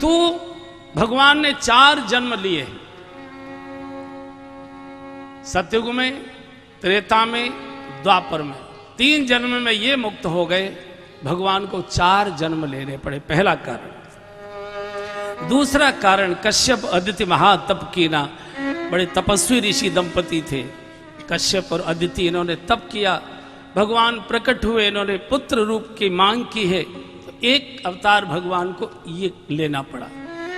तो भगवान ने 4 जन्म लिए, सतयुग में, त्रेता में, द्वापर में। 3 जन्म में ये मुक्त हो गए, भगवान को 4 जन्म लेने पड़े, पहला कारण। दूसरा कारण, कश्यप अदिति महातप कीना, बड़े तपस्वी ऋषि दंपति थे कश्यप और अदिति, इन्होंने तप किया, भगवान प्रकट हुए, इन्होंने पुत्र रूप की मांग की है, तो एक अवतार भगवान को ये लेना पड़ा।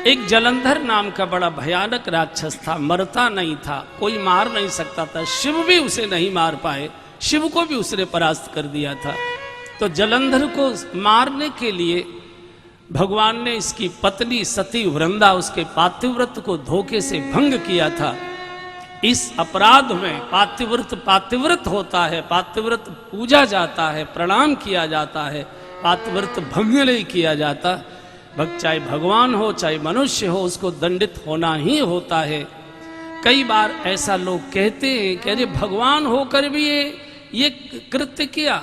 एक जलंधर नाम का बड़ा भयानक राक्षस था, मरता नहीं था, कोई मार नहीं सकता था, शिव भी उसे नहीं मार पाए, शिव को भी उसने परास्त कर दिया था। तो जलंधर को मारने के लिए भगवान ने इसकी पत्नी सती वृंदा, उसके पातिव्रत को धोखे से भंग किया था। इस अपराध में पातिव्रत होता है, पातिव्रत पूजा जाता है, प्रणाम किया जाता है, पातिव्रत भंग नहीं किया जाता। चाहे भगवान हो चाहे मनुष्य हो, उसको दंडित होना ही होता है। कई बार ऐसा लोग कहते हैं कि अरे भगवान होकर भी ये कृत्य किया।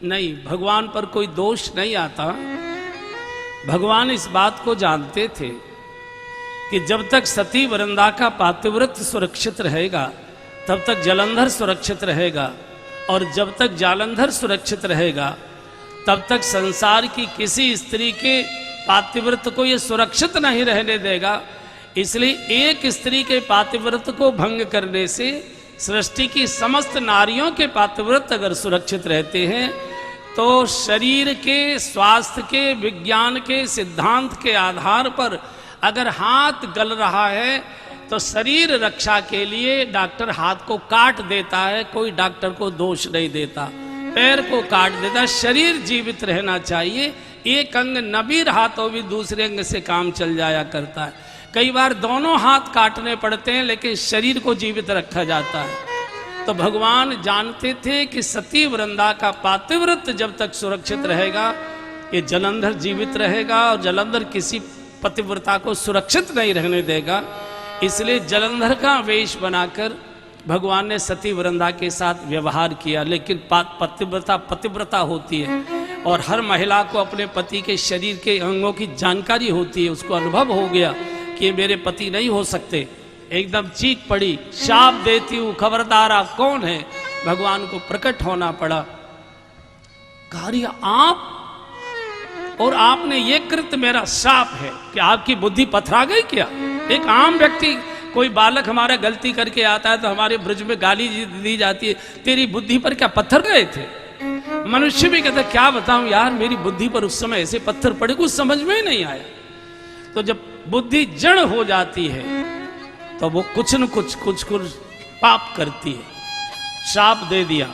नहीं, भगवान पर कोई दोष नहीं आता। भगवान इस बात को जानते थे कि जब तक सती वृंदा का पातिव्रत सुरक्षित रहेगा तब तक जलंधर सुरक्षित रहेगा, और जब तक जालंधर सुरक्षित रहेगा तब तक संसार की किसी स्त्री के पातिव्रत को ये सुरक्षित नहीं रहने देगा। इसलिए एक स्त्री के पातिव्रत को भंग करने से सृष्टि की समस्त नारियों के पातिव्रत अगर सुरक्षित रहते हैं तो शरीर के स्वास्थ्य के विज्ञान के सिद्धांत के आधार पर अगर हाथ गल रहा है तो शरीर रक्षा के लिए डॉक्टर हाथ को काट देता है, कोई डॉक्टर को दोष नहीं देता, पैर को काट देता है। शरीर जीवित रहना चाहिए, एक अंग न भी रहा तो भी दूसरे अंग से काम चल जाया करता है। कई बार दोनों हाथ काटने पड़ते हैं लेकिन शरीर को जीवित रखा जाता है। तो भगवान जानते थे कि सती वृंदा का पातिव्रत जब तक सुरक्षित रहेगा ये जलंधर जीवित रहेगा, और जलंधर किसी पतिव्रता को सुरक्षित नहीं रहने देगा। इसलिए जलंधर का वेश बनाकर भगवान ने सती वृंदा के साथ व्यवहार किया। लेकिन पतिव्रता होती है, और हर महिला को अपने पति के शरीर के अंगों की जानकारी होती है। उसको अनुभव हो गया कि ये मेरे पति नहीं हो सकते, एकदम चीख पड़ी, शाप देती हूं, खबरदार आप कौन है। भगवान को प्रकट होना पड़ा। कार्य आप, और आपने ये कृत्य मेरा शाप है कि आपकी बुद्धि पथरा गई क्या। एक आम व्यक्ति, कोई बालक हमारा गलती करके आता है तो हमारे ब्रज में गाली दी जाती है, तेरी बुद्धि पर क्या पत्थर गए थे। मनुष्य भी कहता क्या बताऊं यार, मेरी बुद्धि पर उस समय ऐसे पत्थर पड़े, कुछ समझ में ही नहीं आया। तो जब बुद्धि जड़ हो जाती है तो वो कुछ न कुछ पाप करती है। शाप दे दिया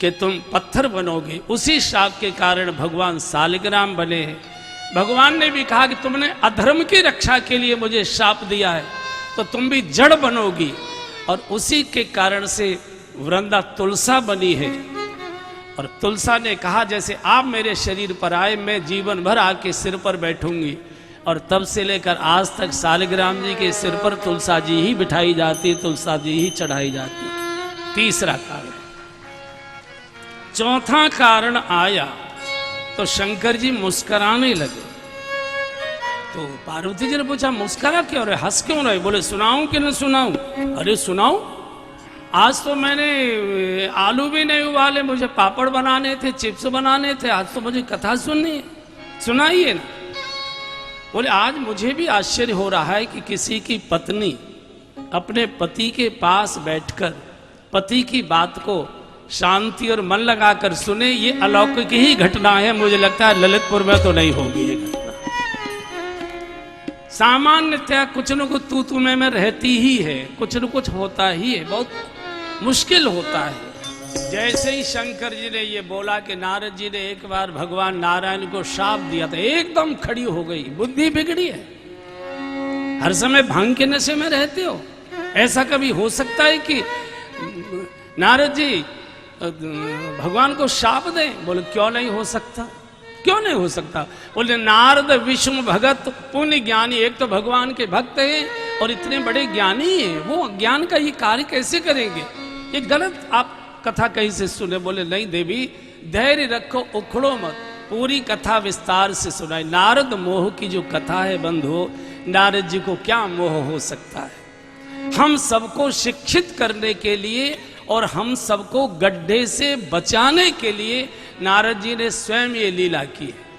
कि तुम पत्थर बनोगे, उसी शाप के कारण भगवान सालिग्राम बने हैं। भगवान ने भी कहा कि तुमने अधर्म की रक्षा के लिए मुझे शाप दिया है तो तुम भी जड़ बनोगी, और उसी के कारण से वृंदा तुलसा बनी है। और तुलसा ने कहा जैसे आप मेरे शरीर पर आए मैं जीवन भर आपके सिर पर बैठूंगी, और तब से लेकर आज तक सालिग्राम जी के सिर पर तुलसा जी ही बिठाई जाती, तुलसा जी ही चढ़ाई जाती। तीसरा कारण। चौथा कारण आया तो शंकर जी मुस्कुराने लगे। तो पार्वती जी ने पूछा मुस्कुरा क्यों रहे, हंस क्यों रहे। बोले सुनाऊं कि न सुनाऊं। अरे सुनाऊं, आज तो मैंने आलू भी नहीं उबाले, मुझे पापड़ बनाने थे, चिप्स बनाने थे, आज तो मुझे कथा सुननी है, सुनाइए ना। बोले आज मुझे भी आश्चर्य हो रहा है कि किसी की पत्नी अपने पति के पास बैठकर पति की बात को शांति और मन लगाकर सुने, ये अलौकिक ही घटना है। मुझे लगता है ललितपुर में तो नहीं होगी ये घटना। सामान्यतः कुछ न कुछ तू में रहती ही है, कुछ न कुछ होता ही है, बहुत मुश्किल होता है। जैसे ही शंकर जी ने ये बोला कि नारद जी ने एक बार भगवान नारायण को शाप दिया था, एकदम खड़ी हो गई, बुद्धि बिगड़ी है। हर समय भांग के नशे में रहते हो, ऐसा कभी हो सकता है कि नारद जी भगवान को शाप दें। बोले क्यों नहीं हो सकता, क्यों नहीं हो सकता। बोले नारद विष्णु भगत पुण्य ज्ञानी, एक तो भगवान के भक्त हैं और इतने बड़े ज्ञानी हैं, वो ज्ञान का ये कार्य कैसे करेंगे, ये गलत आप कथा कहीं से सुने। बोले नहीं देवी धैर्य रखो, उखड़ो मत, पूरी कथा विस्तार से सुनाई। नारद मोह की जो कथा है बंधु, नारद जी को क्या मोह हो सकता है। हम सबको शिक्षित करने के लिए और हम सबको गड्ढे से बचाने के लिए नारद जी ने स्वयं ये लीला की है।